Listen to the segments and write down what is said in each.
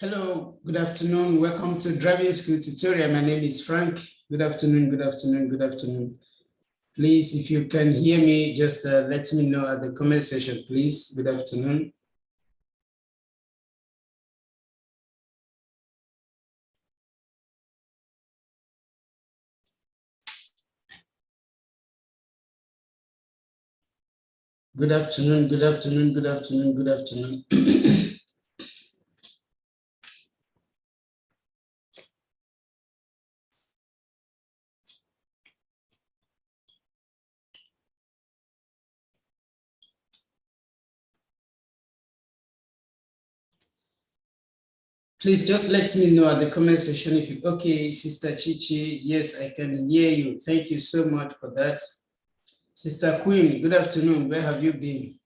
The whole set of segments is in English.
Hello, good afternoon. Welcome to Driving School Tutorial. My name is Frank. Good afternoon, good afternoon, good afternoon. Please, if you can hear me, just let me know at the comment section, please. Good afternoon. Good afternoon, good afternoon, good afternoon, good afternoon. Please just let me know at the comment section if you, okay, Sister Chichi, yes, I can hear you. Thank you so much for that. Sister Queen, good afternoon. Where have you been?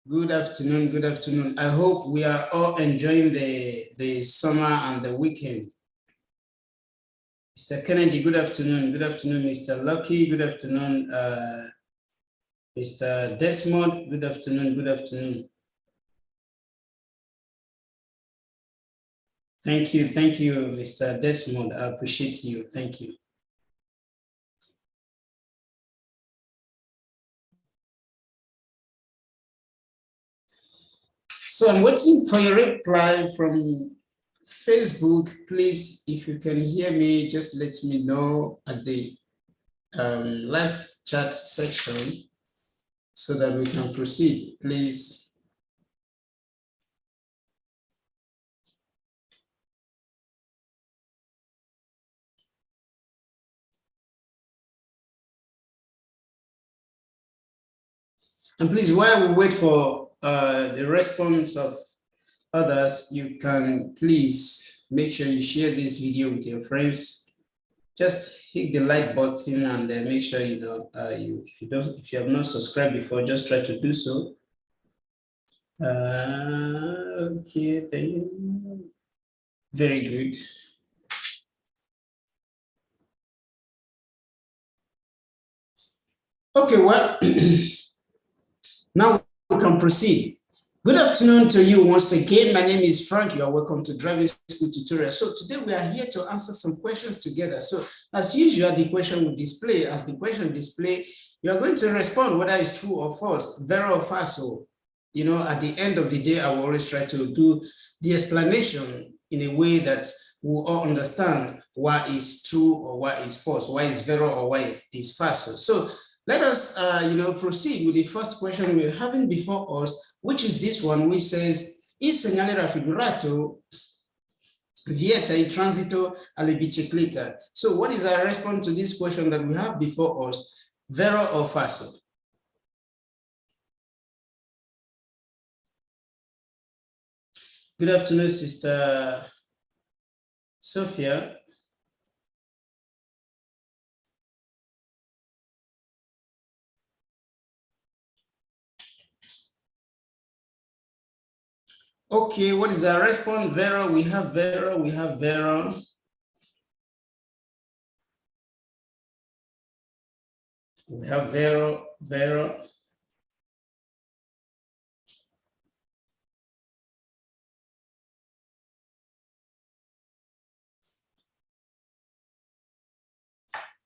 Good afternoon, good afternoon. I hope we are all enjoying the summer and the weekend. Mr. Kennedy, good afternoon. Good afternoon, Mr. Lucky. Good afternoon, Mr. Desmond. Good afternoon, good afternoon. Thank you, Mr. Desmond. I appreciate you. Thank you. So I'm waiting for your reply from Facebook. Please, if you can hear me, just let me know at the live chat section so that we can proceed, please. And please, while we wait for the response of others, you can please make sure you share this video with your friends. Just hit the like button and make sure you know if you have not subscribed before, just try to do so. Okay, thank you. Very good. Okay, well, now we can proceed. Good afternoon to you once again. My name is Frank. You are welcome to Driving School Tutorial. So today we are here to answer some questions together. So as usual, the question will display. As the question display, you are going to respond whether it's true or false, very or false. So, you know, at the end of the day, I will always try to do the explanation in a way that we'll all understand why is true or why is false, why is very or why is false. So let us, proceed with the first question we're having before us, which is this one, which says, il segnale raffigurato vieta il transito alle biciclette. So what is our response to this question that we have before us, vero or falso? Good afternoon, Sister Sophia. Okay, what is our response? Vero, we have Vero, we have Vero. We have Vero, Vero.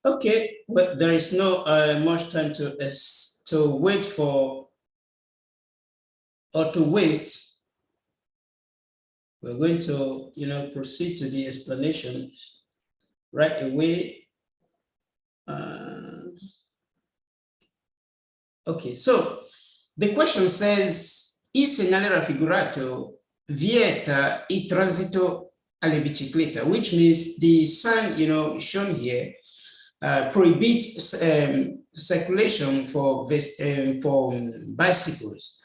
Okay, well, there is no much time to wait for or to waste. We're going to, proceed to the explanation right away. Okay, so the question says, il segnale raffigurato vieta il transito alle biciclette, which means the sign, shown here prohibits circulation for bicycles.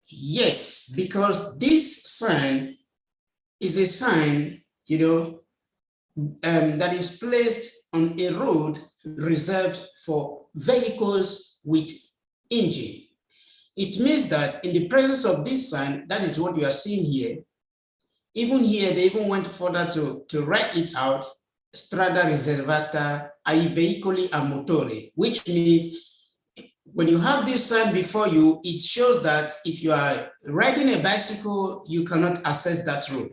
Yes, because this sign is a sign, that is placed on a road reserved for vehicles with engine. It means that in the presence of this sign, that is what you are seeing here. Even here, they even went further to write it out, strada riservata ai veicoli a motore, which means when you have this sign before you, it shows that if you are riding a bicycle, you cannot access that road.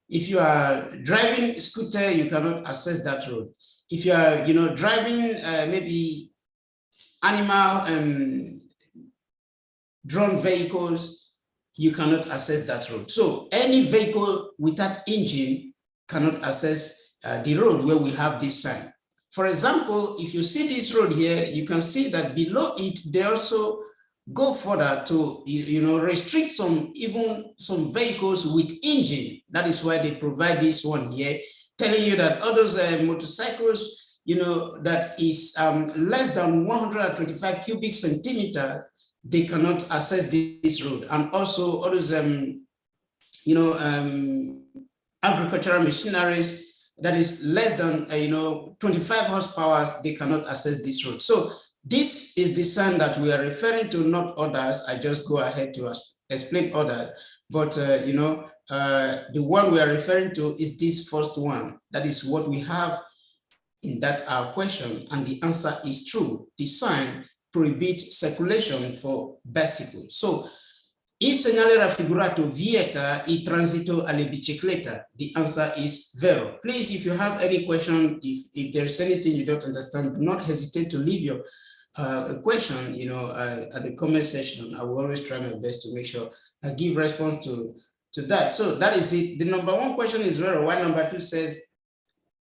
If you are driving a scooter, you cannot access that road. If you are, driving maybe animal drawn vehicles, you cannot access that road. So any vehicle without engine cannot access the road where we have this sign. For example, if you see this road here, you can see that below it, they also go further to, restrict some vehicles with engine. That is why they provide this one here, telling you that all those motorcycles, that is less than 125 cubic centimeters, they cannot access this road. And also all those, agricultural machineries that is less than 25 horsepower, they cannot access this road. So this is the sign that we are referring to, not others. I just go ahead to explain others, but the one we are referring to is this first one. That is what we have in that our question, and the answer is true. The sign prohibits circulation for bicycles. So, il segnale raffigurato vieta il transito alle biciclette. The answer is vero. Please, if you have any question, if there's anything you don't understand, do not hesitate to leave your question, at the comment section. I will always try my best to make sure I give response to that. So that is it. The number one question is vero. While number two says,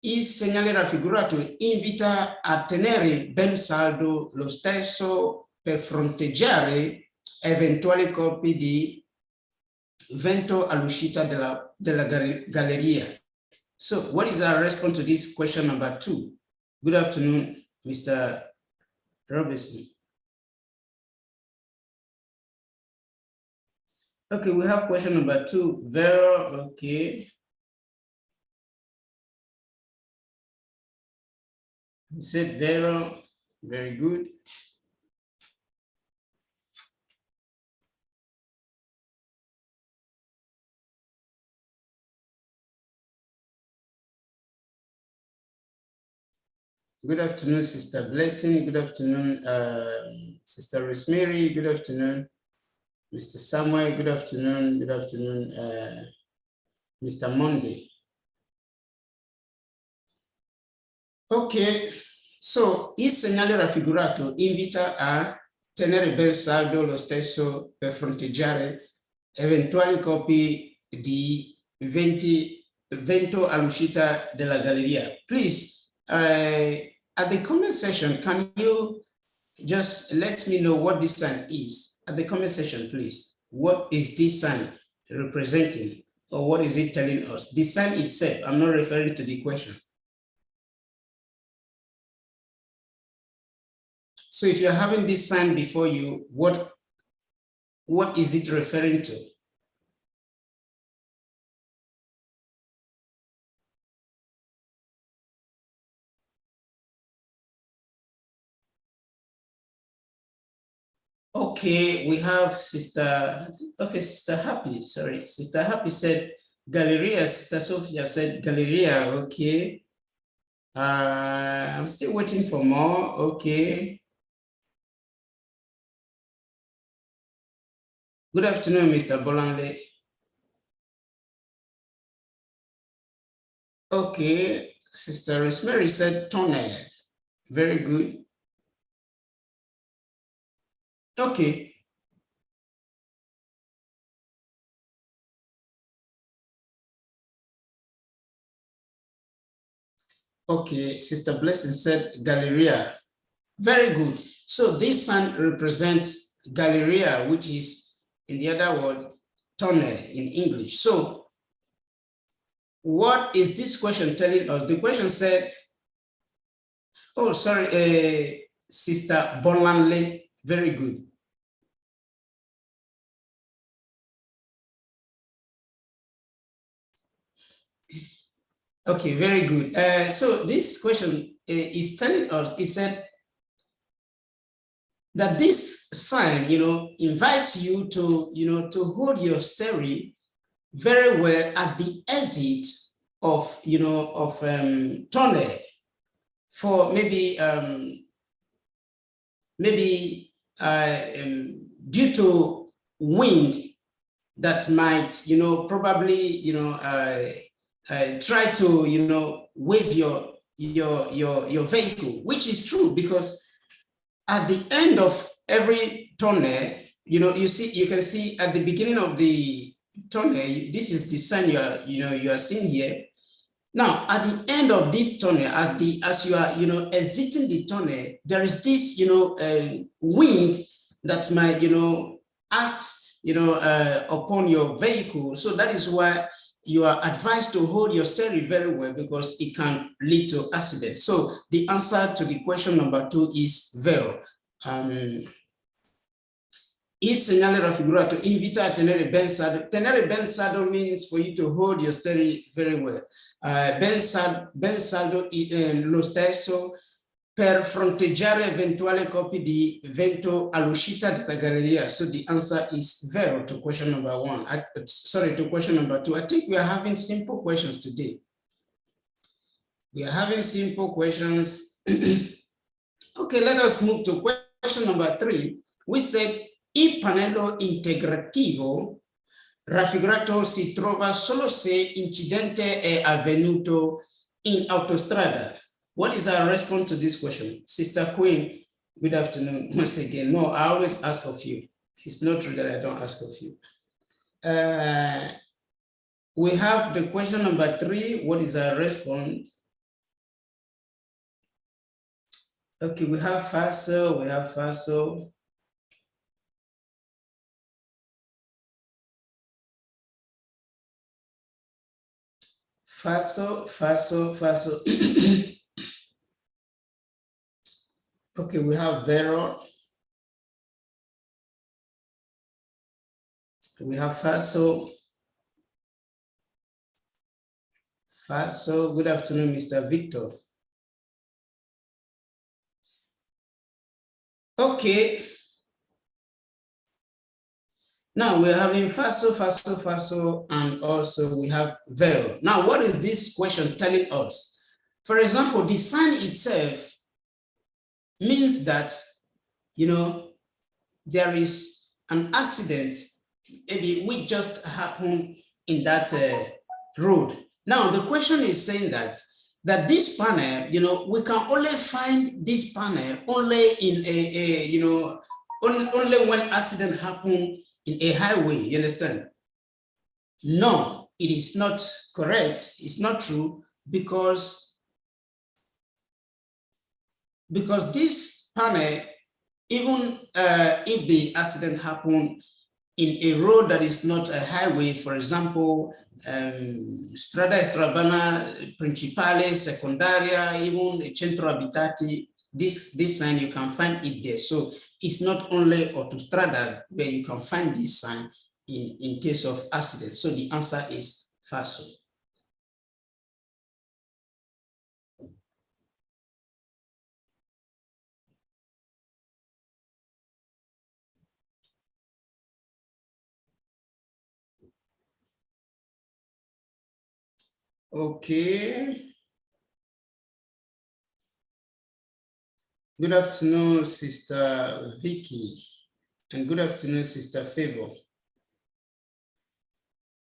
il segnale raffigurato invita a tenere ben saldo lo stesso per fronteggiare eventuali colpi di vento all'uscita della galleria. So what is our response to this question number two? Good afternoon, Mr. Robinson. Okay, we have question number two. Vero, okay. He said vero, very good. Good afternoon, Sister Blessing. Good afternoon, Sister Rosemary. Good afternoon, Mr. Samuel. Good afternoon. Good afternoon, Mr. Monday. Okay, so il segnale raffigurato invita a tenere ben saldo lo stesso per fronteggiare eventuali colpi di vento all'uscita della galleria. Please, at the comment section, can you just let me know what this sign is? At the comment section, please. What is this sign representing, or what is it telling us? The sign itself, I'm not referring to the question. So if you're having this sign before you, what is it referring to? Okay, we have Sister Happy, sorry. Sister Happy said Galleria, Sister Sophia said Galleria, okay. I'm still waiting for more, okay. Good afternoon, Mr. Bolanle. Okay, Sister Rosemary said tunnel, very good. Okay. Okay, Sister Blessing said Galleria. Very good. So this sign represents Galleria, which is, in the other word, tunnel in English. So what is this question telling us? The question said, oh, sorry, Sister Bolanle, very good. Okay, very good. So this question is telling us, it said that this sign, invites you to, to hold your steering very well at the exit of, tunnel for maybe due to wind that might, probably, try to, wave your vehicle, which is true, because at the end of every tunnel, you can see at the beginning of the tunnel, this is the sign you are seeing here. Now, at the end of this tunnel, as you are, exiting the tunnel, there is this, wind that might, act, upon your vehicle. So that is why you are advised to hold your steering very well, because it can lead to accident. So the answer to the question number 2 is vero. Il segnale raffigurato invita a tenere ben saldo. Tenere ben saldo means for you to hold your steering very well. Ben saldo lo stesso per fronteggiare eventuali colpi di vento all'uscita della galleria. So the answer is vero to question number 1. Sorry, to question number 2. I think we are having simple questions today. We are having simple questions. Okay, let us move to question number 3. We said il pannello integrativo raffigurato si trova solo se incidente è avvenuto in autostrada. What is our response to this question? Sister Queen, good afternoon once again. No, I always ask of you. It's not true that I don't ask of you. We have the question number 3. What is our response? Okay, we have FASO, we have FASO. FASO. Okay, we have vero. We have FASO. Good afternoon, Mr. Victor. Okay. Now we're having FASO, and also we have vero. Now, what is this question telling us? For example, the sign itself means that, there is an accident, maybe which just happened in that road. Now, the question is saying that this panel, we can only find this panel only in only when accident happened in a highway, you understand? No, it is not correct. It's not true, because this panel, even if the accident happened in a road that is not a highway, for example, strada extraurbana principale, secondaria, even centro abitati, this sign, you can find it there. So it's not only autostrada where you can find this sign in case of accident. So the answer is FASO. Okay. Good afternoon, Sister Vicky, and good afternoon, Sister Favor.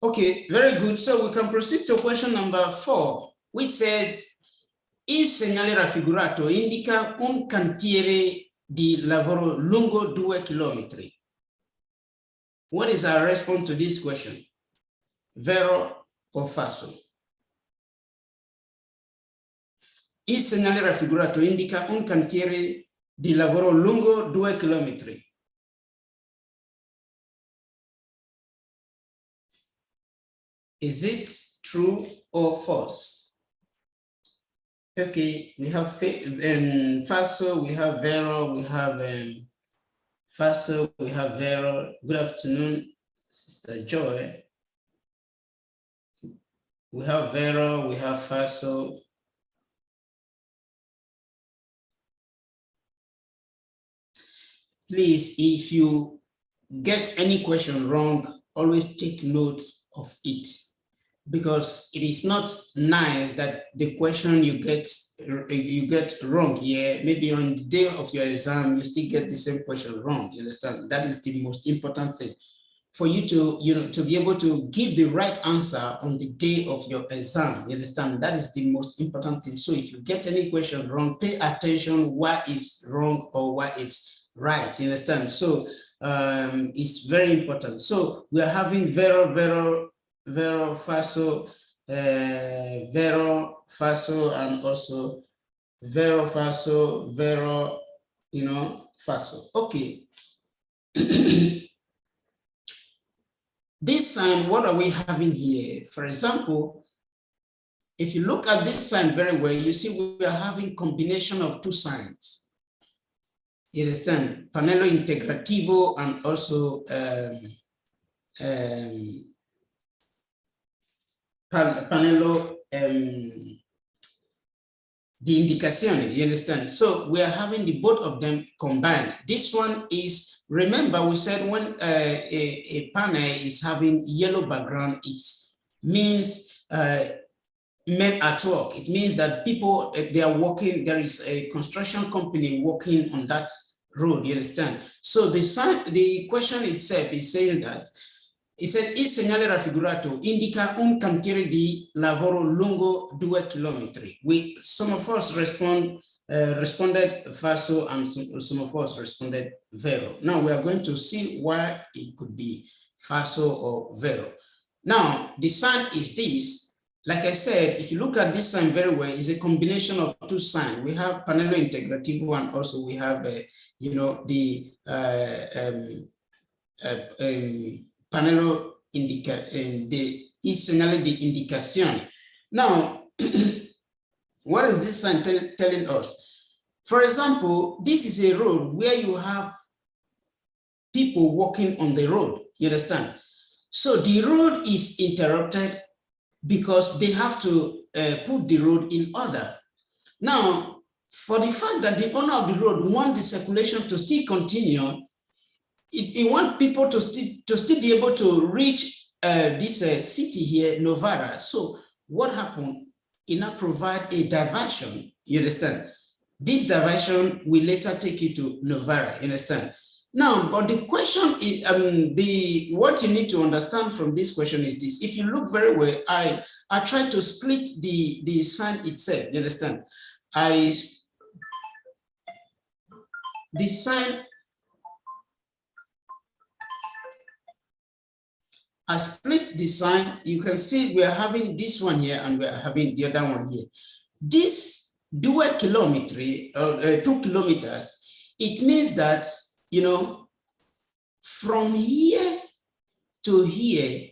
Okay, very good. So we can proceed to question number 4, which said, il segnale raffigurato indica un cantiere di lavoro lungo 2 chilometri. What is our response to this question? Vero or FASO? Il segnale raffigurato indica un cantiere di lavoro lungo 2 chilometri. Is it true or false? Okay, we have FASO, we have vero, we have FASO, we have vero. Good afternoon, Sister Joy. We have vero, we have FASO. Please, if you get any question wrong, always take note of it. because it is not nice that the question you get wrong here, maybe on the day of your exam, you still get the same question wrong. You understand? That is the most important thing. For you to, to be able to give the right answer on the day of your exam. You understand? That is the most important thing. So if you get any question wrong, pay attention why it's wrong or why it's right. You understand? So it's very important. So we are having vero, faso, vero, faso, and also vero, faso, vero, faso. Okay. This sign, what are we having here? For example, if you look at this sign very well, you see we are having combination of two signs. You understand? Panelo integrativo and also panelo di indicazione, you understand? So we are having the both of them combined. This one is, remember we said when a panel is having yellow background, it means men at work. It means that people, they are working, there is a construction company working on that road, you understand? So the question itself is saying that, it said, il segnale raffigurato indica un cantiere di lavoro lungo 2 chilometri. Some of us responded falso and some of us responded vero. Now we are going to see why it could be falso or vero. Now the sign is this. Like I said, if you look at this sign very well, it's a combination of two signs. We have panelo integrativo and also we have, the panelo the segnale di indicazione. Now, what is this sign telling us? For example, this is a road where you have people walking on the road, you understand? So the road is interrupted because they have to put the road in order. Now, for the fact that the owner of the road wants the circulation to still continue, it wants people to still be able to reach this city here, Novara. So what happened? It now provide a diversion, you understand? This diversion will later take you to Novara, you understand? Now, but the question is, what you need to understand from this question is this. If you look very well, I try to split the sign itself, you understand? The sign, I split the sign. You can see we are having this one here and we are having the other one here. This 2 kilometri, 2 kilometers, it means that, from here to here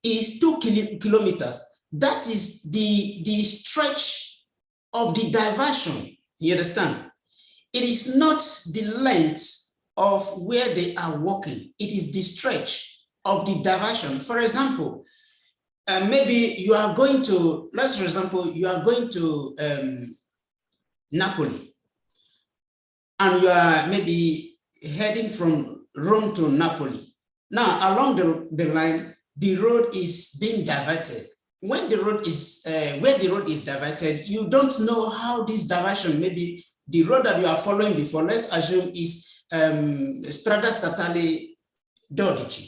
is 2 kilometers. That is the stretch of the diversion, you understand? It is not the length of where they are walking. It is the stretch of the diversion. For example, maybe you are going to, let's for example, you are going to Napoli and you are maybe heading from Rome to Napoli. Now, along the line, the road is being diverted. When the road is, where the road is diverted, you don't know how this diversion, maybe the road that you are following before, let's assume is Strada Statale 12.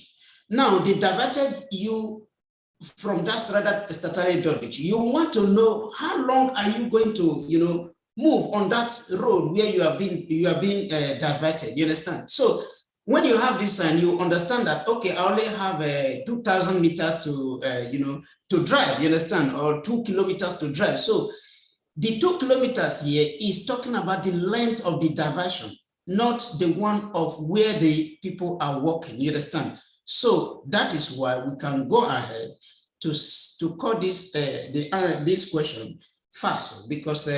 Now, they diverted you from that Strada Statale 12. You want to know how long are you going to, move on that road where you are being diverted. You understand? So when you have this sign, you understand that, okay, I only have 2,000 meters to, to drive, you understand, or 2 kilometers to drive. So the 2 kilometers here is talking about the length of the diversion, not the one of where the people are walking, you understand? So that is why we can go ahead to call this this question falso, because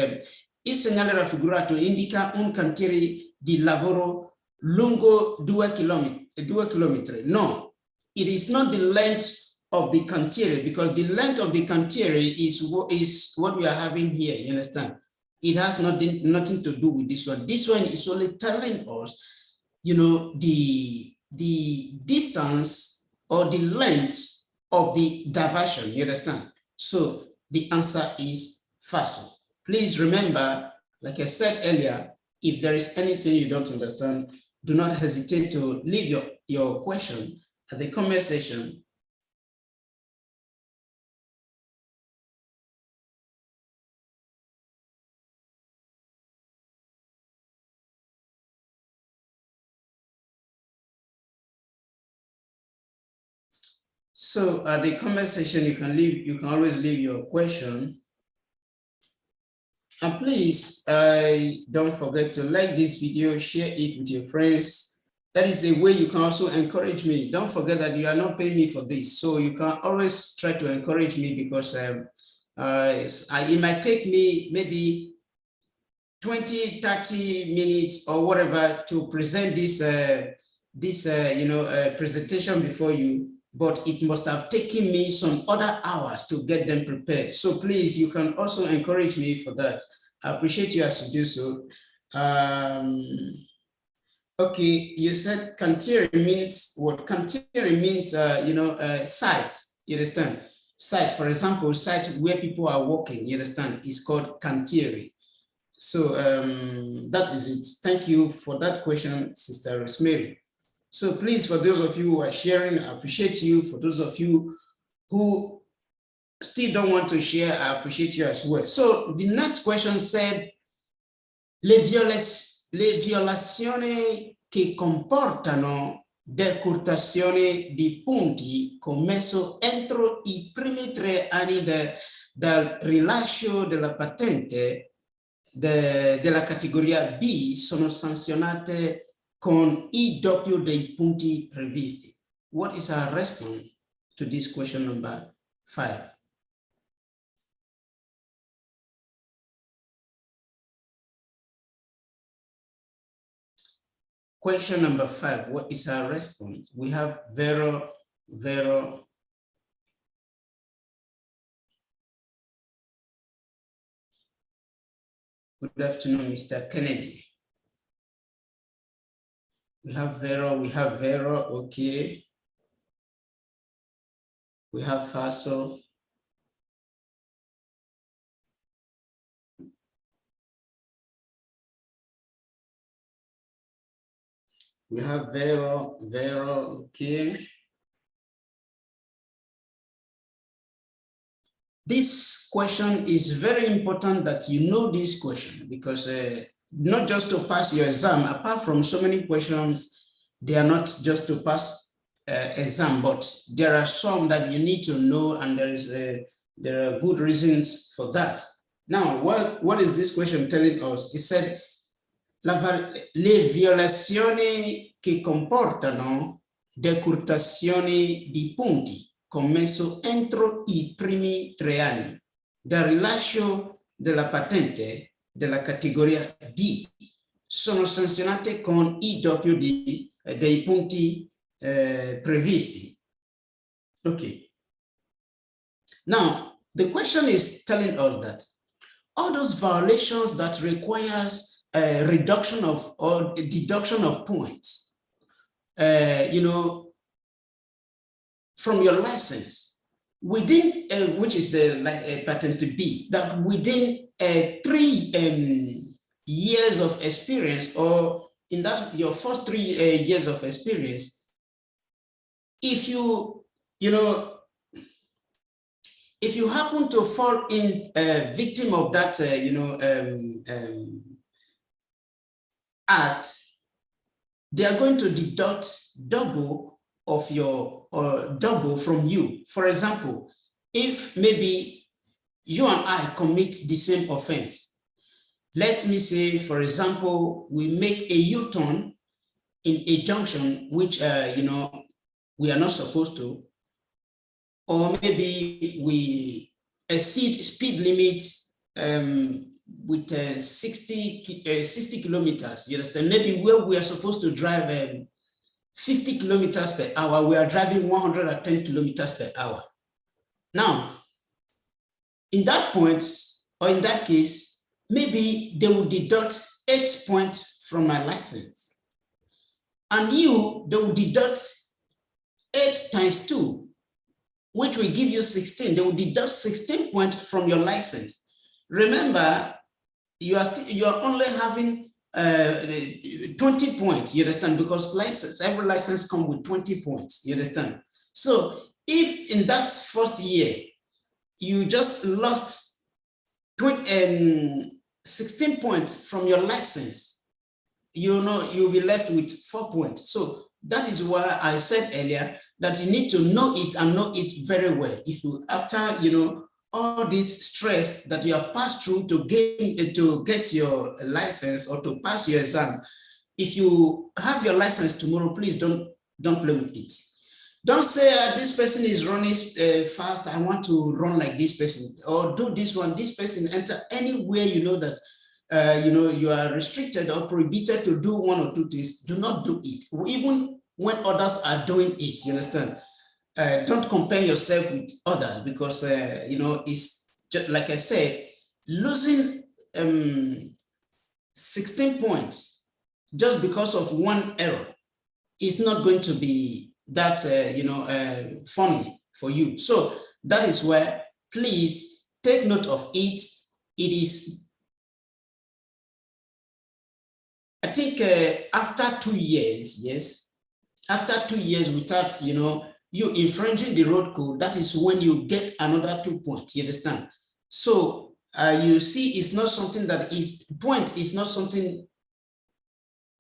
il segnale raffigurato indica un cantiere di lavoro lungo 2 chilometri. No, it is not the length of the cantiere, because the length of the cantiere is what we are having here, you understand? It has nothing to do with this one. This one is only telling us, the distance or the length of the diversion, you understand? So the answer is FASO. Please remember, like I said earlier, if there is anything you don't understand, do not hesitate to leave your question at the comment section. So at the comment section, you can always leave your question. And please, don't forget to like this video, share it with your friends. That is a way you can also encourage me. Don't forget that you are not paying me for this. So you can always try to encourage me, because it might take me maybe 20, 30 minutes or whatever to present this, presentation before you. But it must have taken me some other hours to get them prepared. So please, you can also encourage me for that. I appreciate you as you do so. Okay, you said cantiere means what? Cantiere means, site, you understand? Site, for example, site where people are working, you understand, is called cantiere. So that is it. Thank you for that question, Sister Rosemary. So please, for those of you who are sharing, I appreciate you. For those of you who still don't want to share, I appreciate you as well. So the next question said, le violazioni che comportano decurtazione di punti commesso entro i primi 3 anni dal rilascio della patente della categoria B sono sanzionate con i doppio dei punti previsti. What is our response to this question number 5? Question number 5, what is our response? We have Vero. Good afternoon, Mr. Kennedy. We have Vero, okay. We have Faso. We have Vero, okay. This question is very important that you know this question, because not just to pass your exam, apart from so many questions, they are not just to pass exam, but there are some that you need to know, and there are good reasons for that. Now, what is this question telling us? It said, le violazioni che comportano decurtazioni di punti commesso entro i primi 3 anni dal rilascio della patente della categoria B sono sanzionate con i doppio dei punti previsti. Okay. Now, the question is telling us that all those violations that requires a reduction of or a deduction of points, from your license within, which is the PATENTE B, that within 3 years of experience, or in that your first 3 years of experience, if you happen to fall in victim of that act, they are going to deduct double of your double from you. For example, if maybe you and I commit the same offense, let me say, for example, we make a U-turn in a junction which we are not supposed to, or maybe we exceed speed limits with 60 kilometers. You understand? Maybe where we are supposed to drive 50 kilometers per hour, we are driving 110 kilometers per hour. Now, in that point, or in that case, maybe they will deduct 8 points from my license. And they will deduct 8 times 2, which will give you 16. They will deduct 16 points from your license. Remember, you are only having 20 points, you understand, because every license comes with 20 points, you understand. So if in that first year you just lost 16 points from your license, you'll be left with 4 points. So that is why I said earlier that you need to know it and know it very well. If you, after all this stress that you have passed through to get your license or to pass your exam, if you have your license tomorrow, please don't play with it. Don't say this person is running fast, I want to run like this person, or do this one, this person. Enter anywhere you know that you are restricted or prohibited to do one or two things. Do not do it, even when others are doing it, you understand. Don't compare yourself with others, because it's just like I said, losing 16 points just because of one error is not going to be that funny for you. So that is where, please take note of it. It is, I think, after 2 years, yes, after 2 years without you infringing the road code, that is when you get another 2 points, you understand. So you see, it's not something that is, point is not something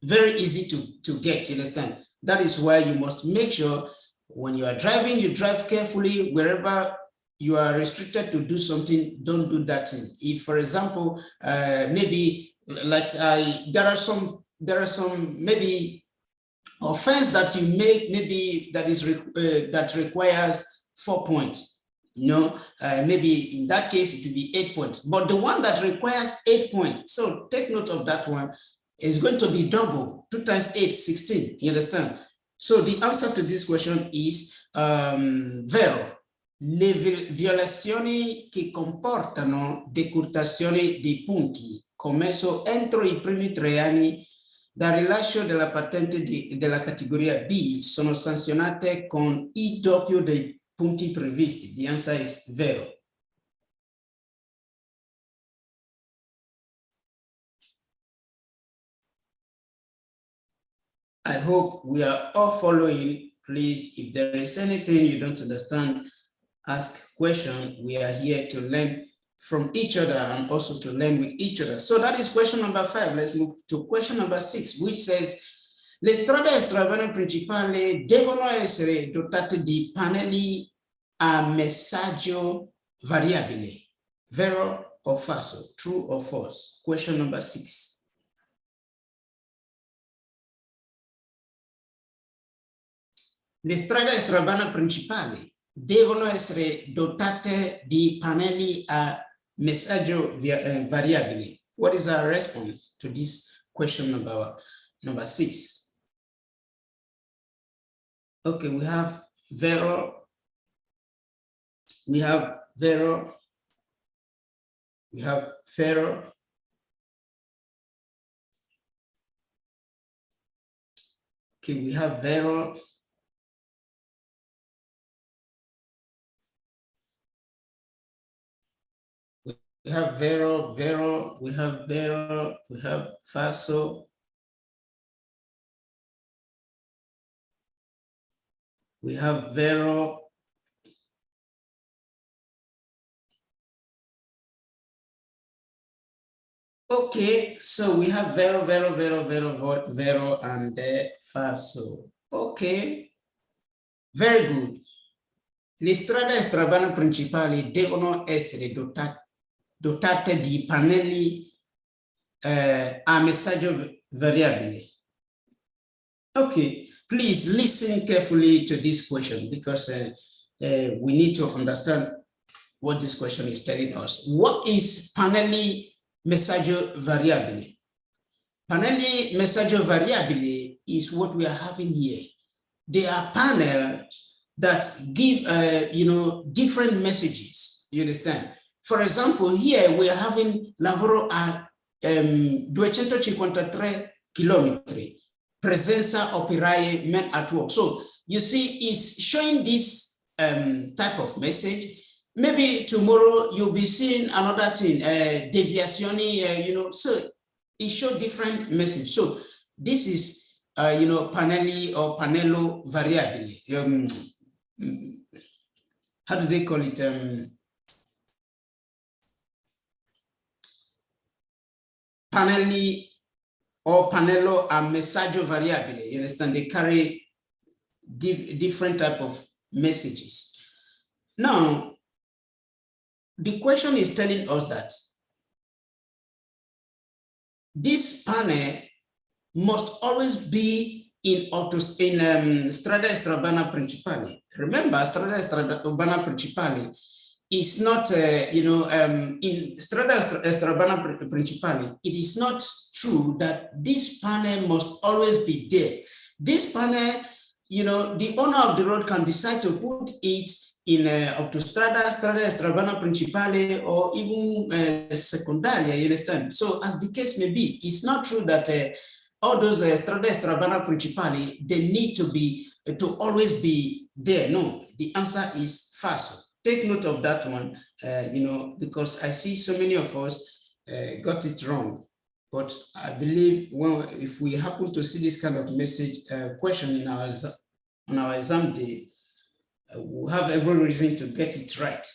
very easy to get, you understand. That is why you must make sure when you are driving, you drive carefully. Wherever you are restricted to do something, don't do that thing. If, for example, maybe like there are some maybe offense that you make, maybe that is that requires 4 points, maybe in that case it will be 8 points, but the one that requires 8 points, so take note of that one, is going to be double. 2 times 8, 16, you understand. So the answer to this question is vero. Le violazioni che comportano decurtazione di punti commesso entro i primi 3 anni dal rilascio della patente della categoria B sono sanzionate con il doppio dei punti previsti. The answer is vero. I hope we are all following. Please, if there is anything you don't understand, ask question. We are here to learn from each other and also to learn with each other. So that is question number 5. Let's move to question number 6, which says, le strade extraviane principali devono essere dotate di pannelli a messaggio variabile. Vero or falso? True or false? Question number 6. Le strade extraviane principali devono essere dotate di pannelli a messaggio variabili. What is our response to this question number 6? Okay, we have vero, we have vero, we have vero, okay, we have vero, we have vero, vero, we have vero, we have falso, we have vero, okay, so we have vero, vero, vero, vero, vero, and falso. Okay, very good. Le strade extraviane principali devono essere dotate di pannelli a messaggio variabile. Okay, please listen carefully to this question, because we need to understand what this question is telling us. What is pannelli messaggio variabile? Pannelli messaggio variabile is what we are having here. They are panels that give different messages, you understand? For example, here we are having lavoro a 253 chilometri, presenza operai men at work. So you see, it's showing this type of message. Maybe tomorrow you'll be seeing another thing, deviation, so it shows different message. So this is, panelli or panello variabile. How do they call it? Panelli or panello and messaggio variabile. You understand? They carry different type of messages. Now, the question is telling us that this panel must always be in strada estrabana principale. Remember, strada estrabana principale is not, in strada estrabana principale, it is not true that this panel must always be there. This panel, the owner of the road can decide to put it in autostrada, strada estrabana principale, or even secundaria, you understand? So as the case may be, it's not true that all those strada estrabana principale, they need to always be there. No, the answer is false. Take note of that one, because I see so many of us got it wrong. But I believe if we happen to see this kind of message question on our exam day, we have every reason to get it right.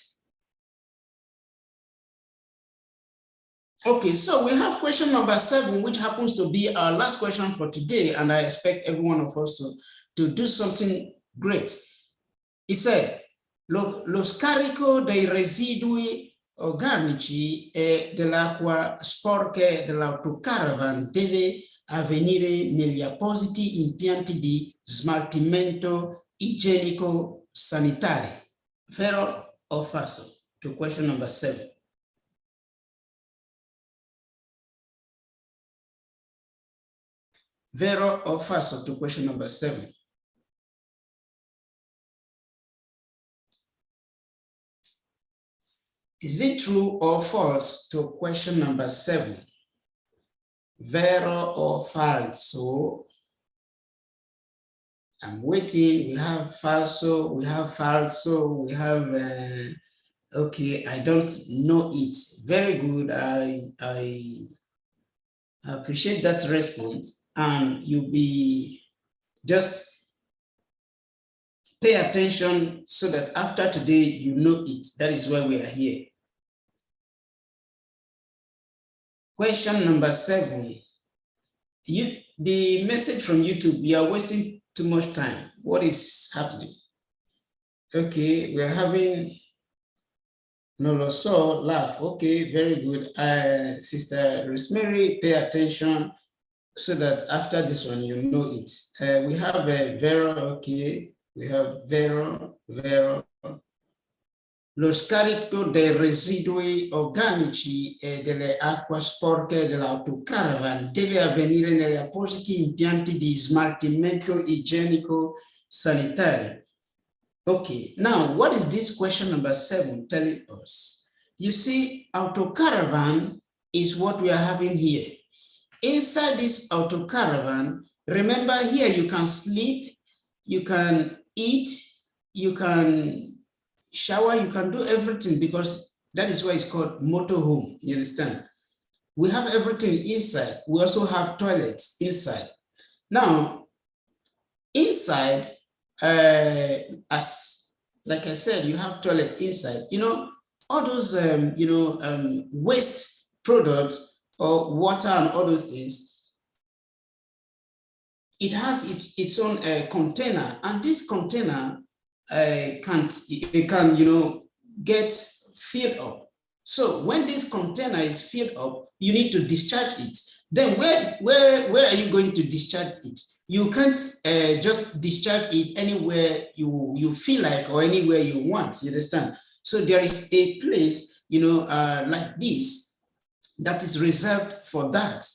Okay, so we have question number 7, which happens to be our last question for today, and I expect every one of us to do something great. He said, lo scarico dei residui organici e dell'acqua sporche dell'autocaravan deve avvenire negli appositi impianti di smaltimento igienico sanitari. Vero or falso? To question number 7. Vero or falso to question number 7. Is it true or false to question number 7? Vero or falso? I'm waiting. We have falso, we have falso, we have, okay, I don't know it. Very good. I appreciate that response. And you'll be just pay attention so that after today, you know it. That is why we are here. Question number 7. The message from YouTube, you are wasting too much time. What is happening? Okay, we are having Noloso laugh. Okay, very good. Sister Rosemary, pay attention so that after this one, you know it. We have a Vero, okay. We have Vero. Lo scarico dei residui organici e delle acque sporche dell'autocaravan deve avvenire negli appositi impianti di smaltimento igienico sanitario. Okay, now what is this question number 7 telling us? You see, autocaravan is what we are having here. Inside this autocaravan, remember here you can sleep, you can eat, you can shower, you can do everything, because that is why it's called motorhome. You understand? We have everything inside. We also have toilets inside. Now, inside, as like I said, you have toilet inside. All those waste products or water and all those things. It has its own container, and this container can get filled up. So when this container is filled up, you need to discharge it. Then where are you going to discharge it? You can't just discharge it anywhere you feel like or anywhere you want. You understand? So there is a place, like this, that is reserved for that,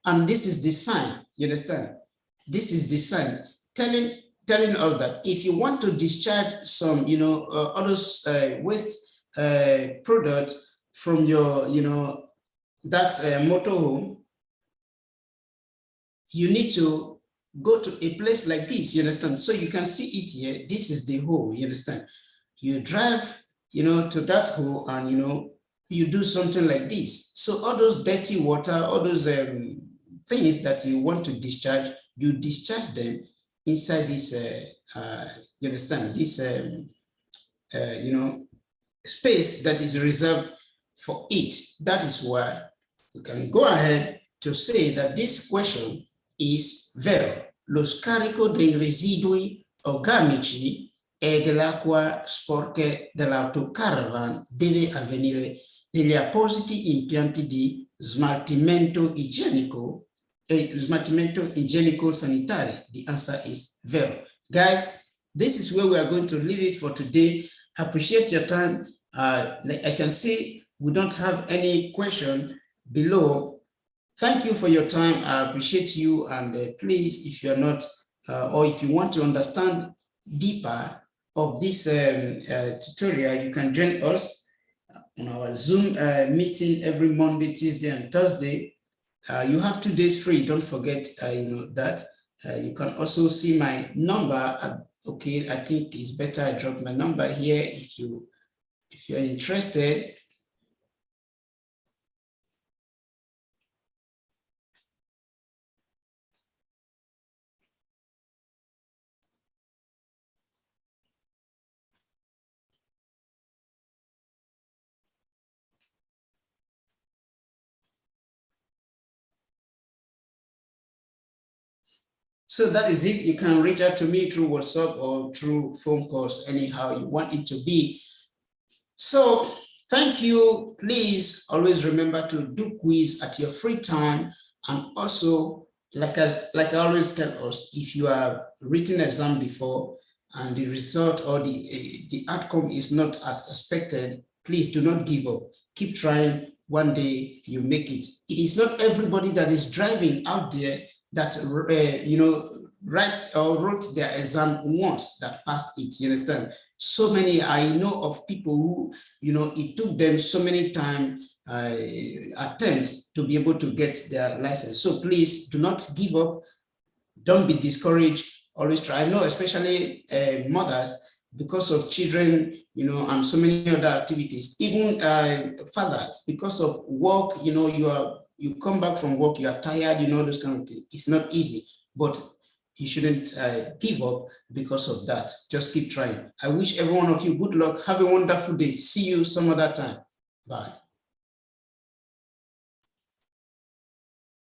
and this is the sign. You understand? This is the sign telling us that if you want to discharge some, all those waste products from your, that motorhome, you need to go to a place like this. You understand? So you can see it here. This is the hole. You understand? you drive, to that hole and, you do something like this. So all those dirty water, all those things that you want to discharge, you discharge them inside this, you understand, this, space that is reserved for it. That is why we can go ahead to say that this question is vero. Los caricos dei residui organici e dell'acqua sporche dell'autocaravan deve avvenire negli appositi impianti di smaltimento igienico sanitary. The answer is vero. Guys, this is where we are going to leave it for today. Appreciate your time. Like I can see, we don't have any question below. Thank you for your time. I appreciate you. And please, if you're not, or if you want to understand deeper of this tutorial, you can join us on our Zoom meeting every Monday, Tuesday, and Thursday. You have 2 days free. Don't forget, that. You can also see my number. Okay, I think it's better I drop my number here if you're interested. So that is it. You can reach out to me through WhatsApp or through phone calls, anyhow you want it to be. So thank you. Please always remember to do quiz at your free time. And also, like I always tell us, if you have written exam before and the result or the outcome is not as expected, please do not give up. Keep trying. One day you make it. It is not everybody that is driving out there that wrote their exam once that passed it. You understand? So many, I know of people who, it took them so many times attempts to be able to get their license. So please do not give up. Don't be discouraged. Always try. I know, especially mothers, because of children, and so many other activities, even fathers, because of work, you come back from work, you are tired, those kind of things. It's not easy, but you shouldn't give up because of that. Just keep trying. I wish every one of you good luck. Have a wonderful day. See you some other time. Bye.